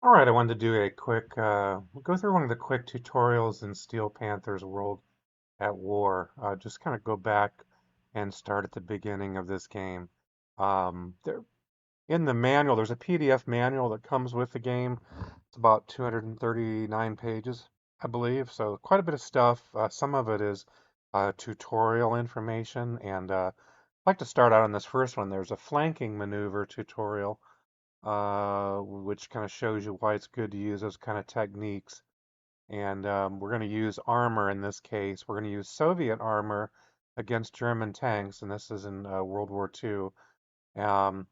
All right, I wanted to do a quick, we'll go through one of the quick tutorials in Steel Panthers World at War. Just kind of go back and start at the beginning of this game. There, in the manual, there's a PDF manual that comes with the game. It's about 239 pages, I believe. So quite a bit of stuff. Some of it is tutorial information, and I'd like to start out on this first one. There's a flanking maneuver tutorial which kind of shows you why it's good to use those kind of techniques. And we're going to use armor in this case. We're going to use Soviet armor against German tanks, and this is in World War II. Um,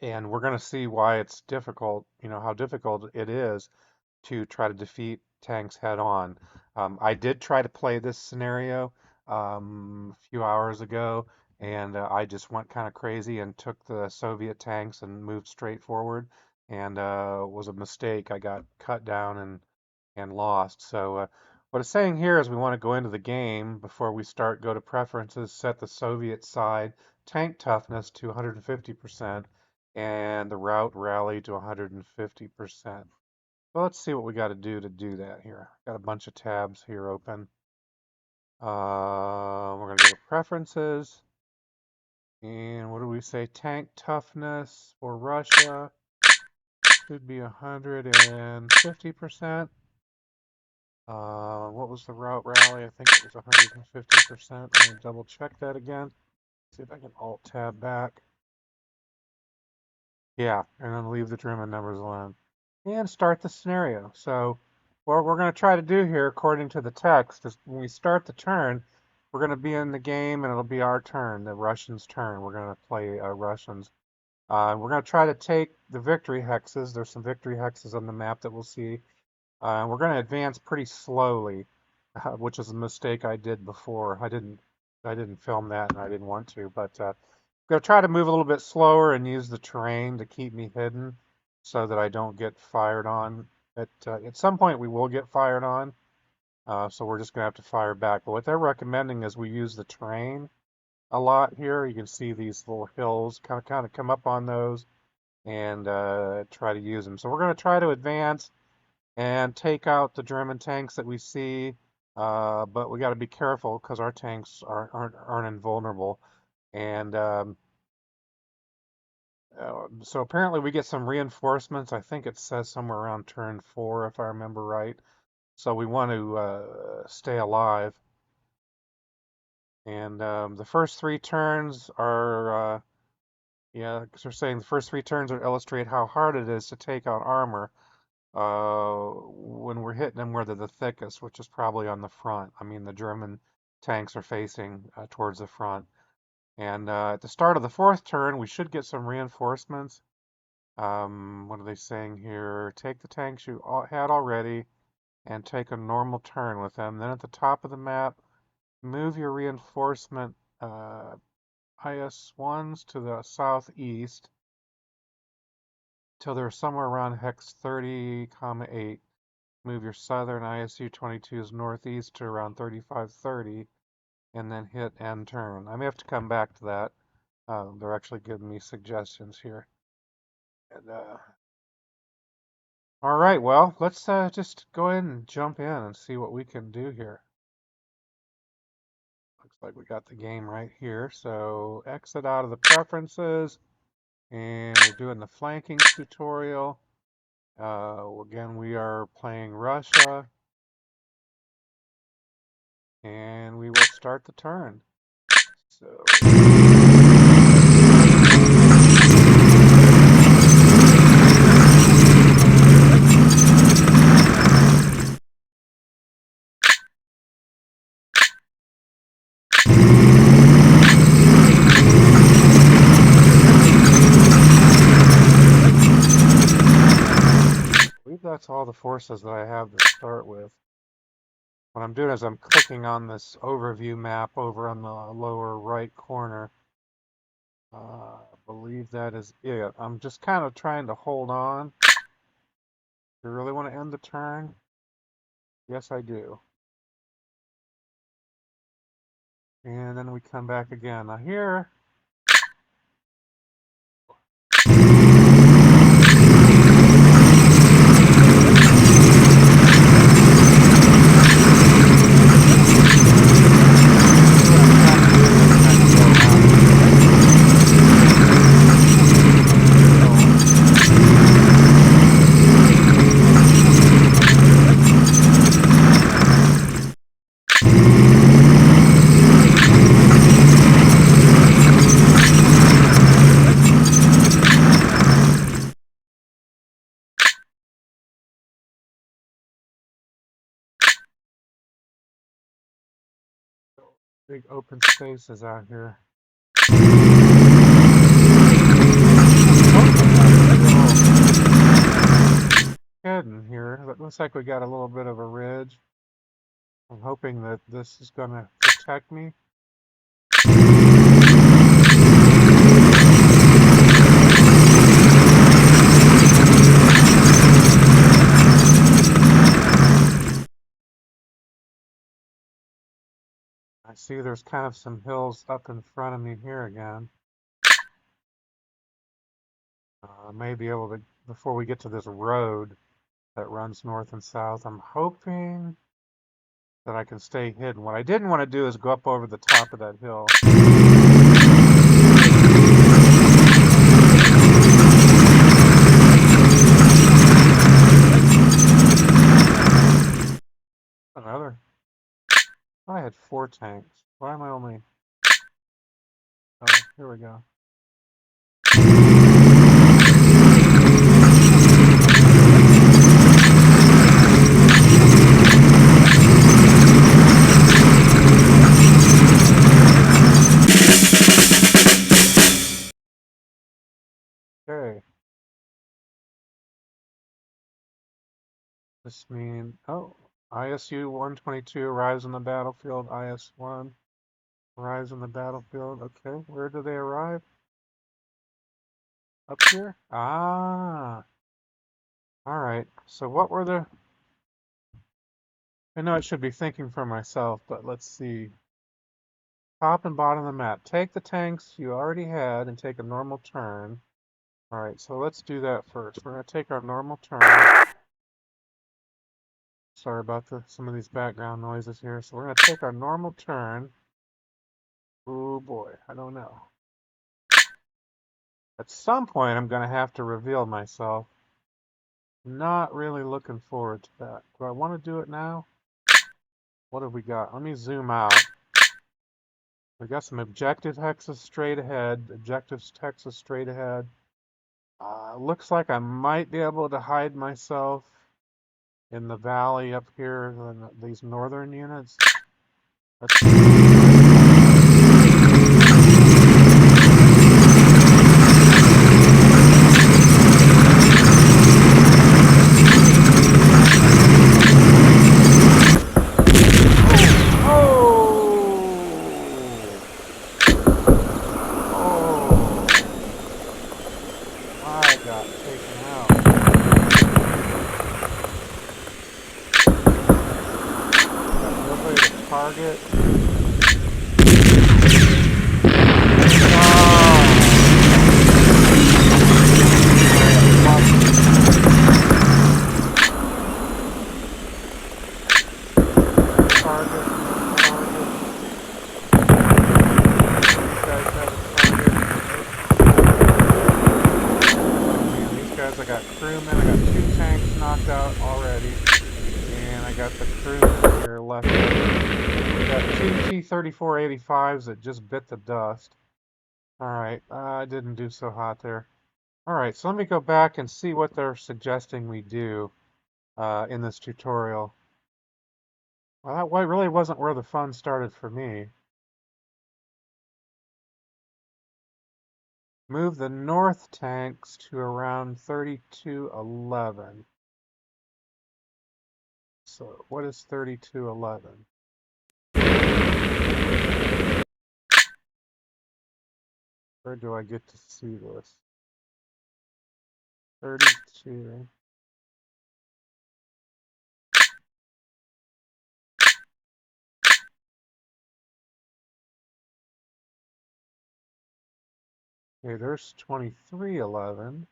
and we're going to see why it's difficult, how difficult it is to try to defeat tanks head on. I did try to play this scenario a few hours ago, and I just went kind of crazy and took the Soviet tanks and moved straight forward, and was a mistake. I got cut down and lost. So what it's saying here is we want to go into the game before we start. Go to preferences, set the Soviet side tank toughness to 150%, and the route rally to 150%. Well, let's see what we got to do that here. Got a bunch of tabs here open. We're going to go to preferences. And what do we say? Tank toughness for Russia should be 150%. What was the route rally? I think it was 150%. Let me double check that again. See if I can alt tab back. Yeah, and then leave the German numbers alone. And start the scenario. So what we're going to try to do here, according to the text, is when we start the turn, we're going to be in the game and it'll be our turn, the Russians' turn. We're going to play Russians. We're going to try to take the victory hexes. There's some victory hexes on the map that we'll see. We're going to advance pretty slowly, which is a mistake I did before. I didn't film that and I didn't want to, but I'm going to try to move a little bit slower and use the terrain to keep me hidden so that I don't get fired on. At some point we will get fired on, so we're just going to have to fire back. But what they're recommending is we use the terrain a lot here. You can see these little hills, kind of come up on those and try to use them. So we're going to try to advance and take out the German tanks that we see, but we got to be careful because our tanks aren't invulnerable. And so apparently we get some reinforcements. I think it says somewhere around turn 4, if I remember right. So we want to stay alive. And the first 3 turns are, yeah, because they're saying the first 3 turns are illustrate how hard it is to take out armor when we're hitting them where they're the thickest, which is probably on the front. I mean, the German tanks are facing towards the front. And at the start of the 4th turn, we should get some reinforcements. What are they saying here? Take the tanks you had already and take a normal turn with them. Then at the top of the map, move your reinforcement IS-1s to the southeast till they're somewhere around hex 30,8. Move your southern ISU-22s northeast to around 3530 and then hit end turn. I may have to come back to that. They're actually giving me suggestions here. And, all right, well, let's just go ahead and jump in and see what we can do here. Looks like we got the game right here. So exit out of the preferences, and we're doing the flanking tutorial. Again, we are playing Russia, and we will start the turn. So. I believe that's all the forces that I have to start with. What I'm doing is I'm clicking on this overview map over on the lower right corner. I believe that is it. I'm just kind of trying to hold on. Do you really want to end the turn? Yes, I do. And then we come back again. Now here, Big open spaces out here. Hidden here. It looks like we got a little bit of a ridge. I'm hoping that this is going to protect me. I see there's kind of some hills up in front of me here again. I may be able to, before we get to this road that runs north and south, I'm hoping that I can stay hidden. What I didn't want to do is go up over the top of that hill. Another. I had 4 tanks. Why am I only... Oh, here we go. Okay. This means... Oh, ISU 122 arrives on the battlefield. IS-1 arrives on the battlefield. Okay, where do they arrive? Up here? Ah, all right. So what were the... I know I should be thinking for myself, but let's see. Top and bottom of the map. Take the tanks you already had and take a normal turn. All right, so let's do that first. We're going to take our normal turn. Sorry about some of these background noises here. So we're going to take our normal turn. Oh boy, I don't know. At some point, I'm going to have to reveal myself. Not really looking forward to that. Do I want to do it now? What have we got? Let me zoom out. We got some objective hexes straight ahead. Objectives hexes straight ahead. Looks like I might be able to hide myself in the valley up here in these northern units. Let's target. I got crewmen. I got 2 tanks knocked out already. And I got the crewmen here left. We got 2 T-34-85s that just bit the dust. Alright, I didn't do so hot there. Alright, so let me go back and see what they're suggesting we do in this tutorial. Well, that really wasn't where the fun started for me. Move the north tanks to around 3211. So what is 3211? Where do I get to see this? 32. Okay, there's 2311.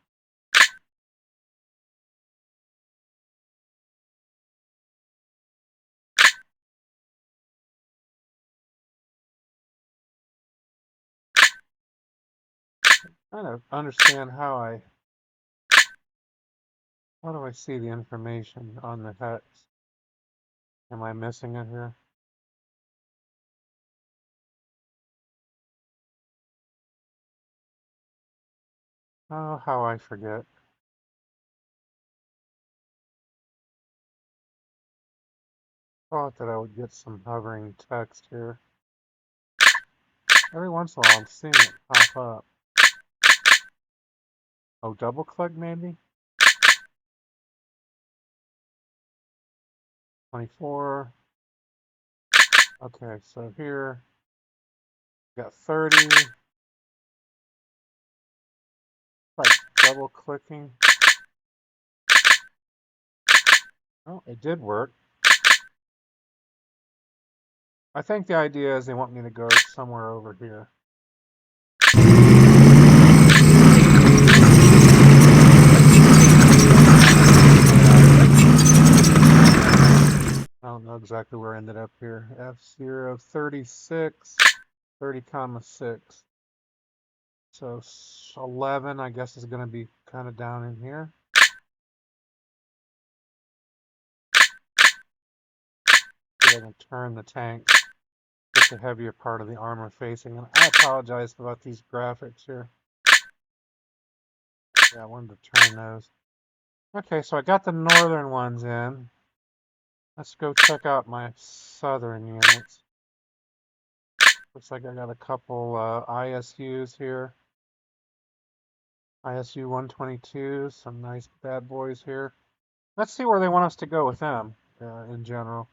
I don't understand how do I see the information on the hex? Am I missing it here? Oh, how I forget. Thought that I would get some hovering text here. Every once in a while I'm seeing it pop up. Oh, double click maybe? 24. Okay, so here we got 30. Like double clicking. Oh, it did work. I think the idea is they want me to go somewhere over here. I don't know exactly where I ended up here. F0, 36, 30,6. So 11, I guess, is going to be kind of down in here. See if I can turn the tank, get the heavier part of the armor facing. And I apologize about these graphics here. Yeah, I wanted to turn those. Okay, so I got the northern ones in. Let's go check out my southern units. Looks like I got a couple ISUs here. ISU 122, some nice bad boys here. Let's see where they want us to go with them in general.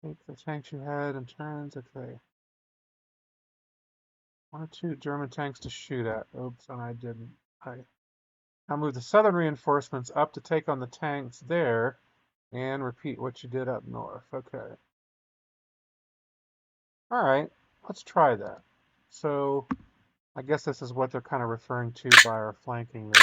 Take the tanks you had in turns. Okay. 1 or 2 German tanks to shoot at. Oops, and I didn't. Now move the southern reinforcements up to take on the tanks there and repeat what you did up north. Okay. All right, let's try that. So I guess this is what they're kind of referring to by our flanking move.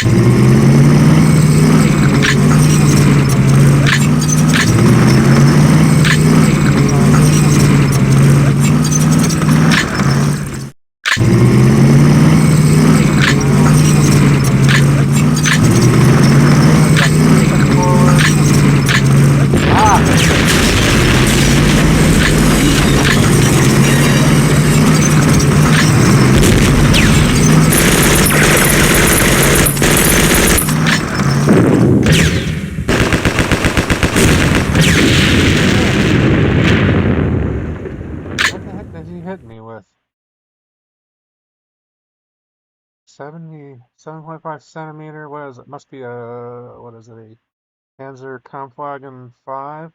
He hit me with 7.5 centimeter. What is it? Must be a, what is it? A Panzer Kampfwagen 5.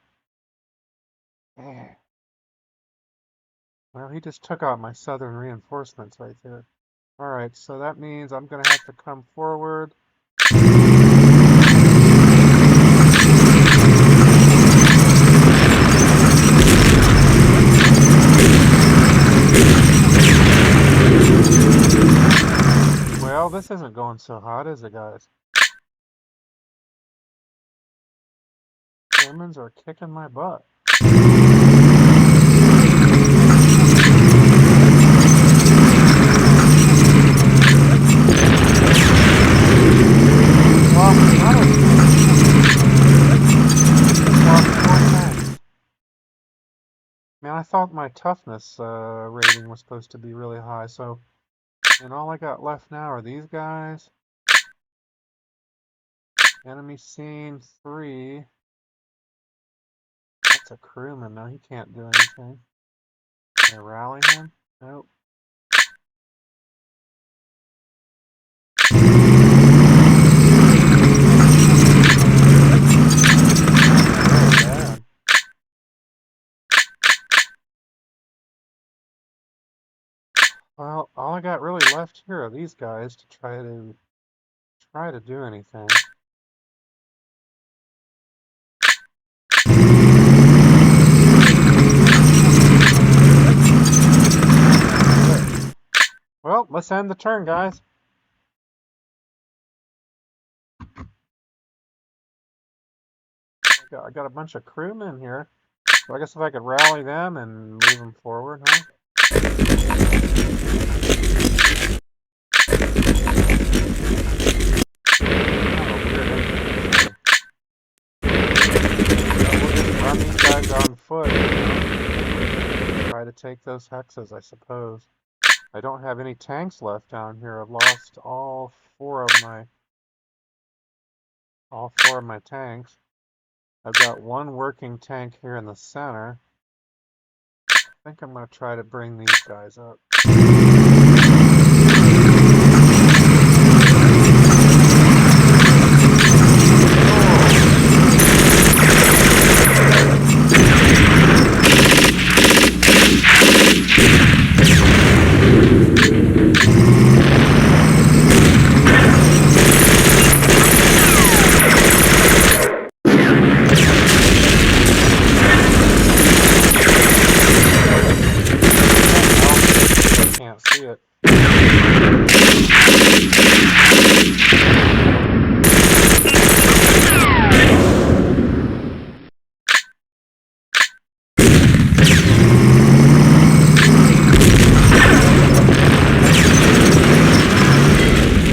Well, he just took out my southern reinforcements right there. All right, so that means I'm gonna have to come forward. Well, this isn't going so hot, is it, guys? Germans are kicking my butt. Man, I thought my toughness rating was supposed to be really high, so... And all I got left now are these guys. Enemy seen 3. That's a crewman. No, he can't do anything. Can I rally him? Nope. Well, all I got really left here are these guys to try to do anything. Well, let's end the turn, guys. I got a bunch of crewmen here. So I guess if I could rally them and move them forward, huh? Run these guys on foot. Try to take those hexes, I suppose. I don't have any tanks left down here. I've lost all four of my tanks. I've got one working tank here in the center. I think I'm gonna try to bring these guys up. I can't see it.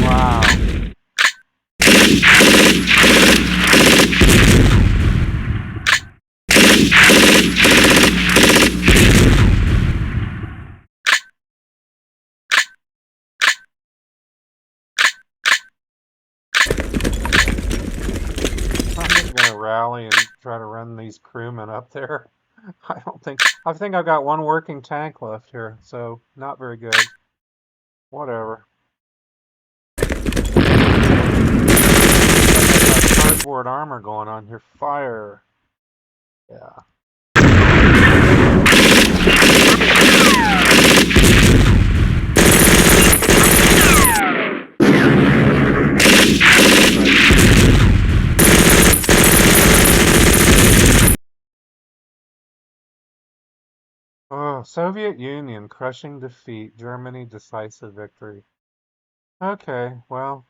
Wow. I'm just gonna rally and try to run these crewmen up there. I think I've got one working tank left here, so not very good. Whatever. Cardboard armor going on here. Fire. Yeah. Oh, Soviet Union crushing defeat. Germany decisive victory. Okay, well,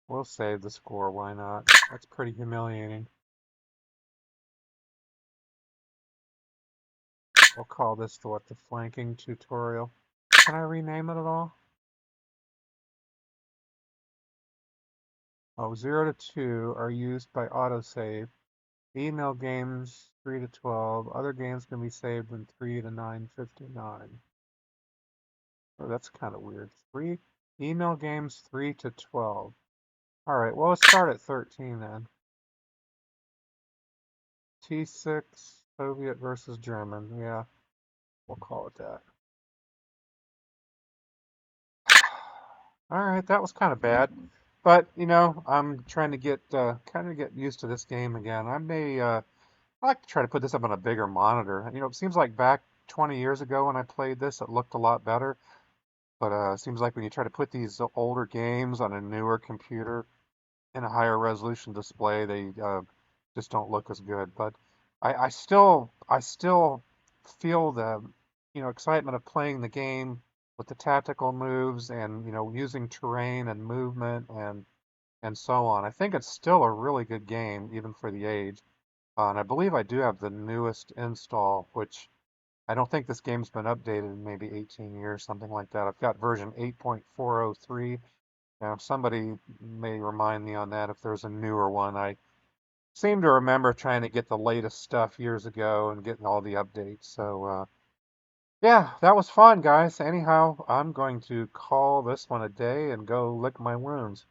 we'll save the score. Why not? That's pretty humiliating. We'll call this the flanking tutorial. Can I rename it at all? Oh, 0 to 2 are used by autosave. Email games 3 to 12. Other games can be saved in 3 to 959. Oh, that's kind of weird. Email games 3 to 12. All right, well, let's start at 13 then. T6, Soviet versus German. Yeah, we'll call it that. All right, that was kind of bad. But, I'm trying to get used to this game again. I like to try to put this up on a bigger monitor. It seems like back 20 years ago when I played this, it looked a lot better. But it seems like when you try to put these older games on a newer computer in a higher resolution display, they just don't look as good. But I still feel the excitement of playing the game with the tactical moves and using terrain and movement and so on. I think it's still a really good game even for the age. And I believe I do have the newest install, which I don't think this game's been updated in maybe 18 years, something like that. I've got version 8.403. Now, somebody may remind me on that if there's a newer one. I seem to remember trying to get the latest stuff years ago and getting all the updates. So, yeah, that was fun, guys. Anyhow, I'm going to call this one a day and go lick my wounds.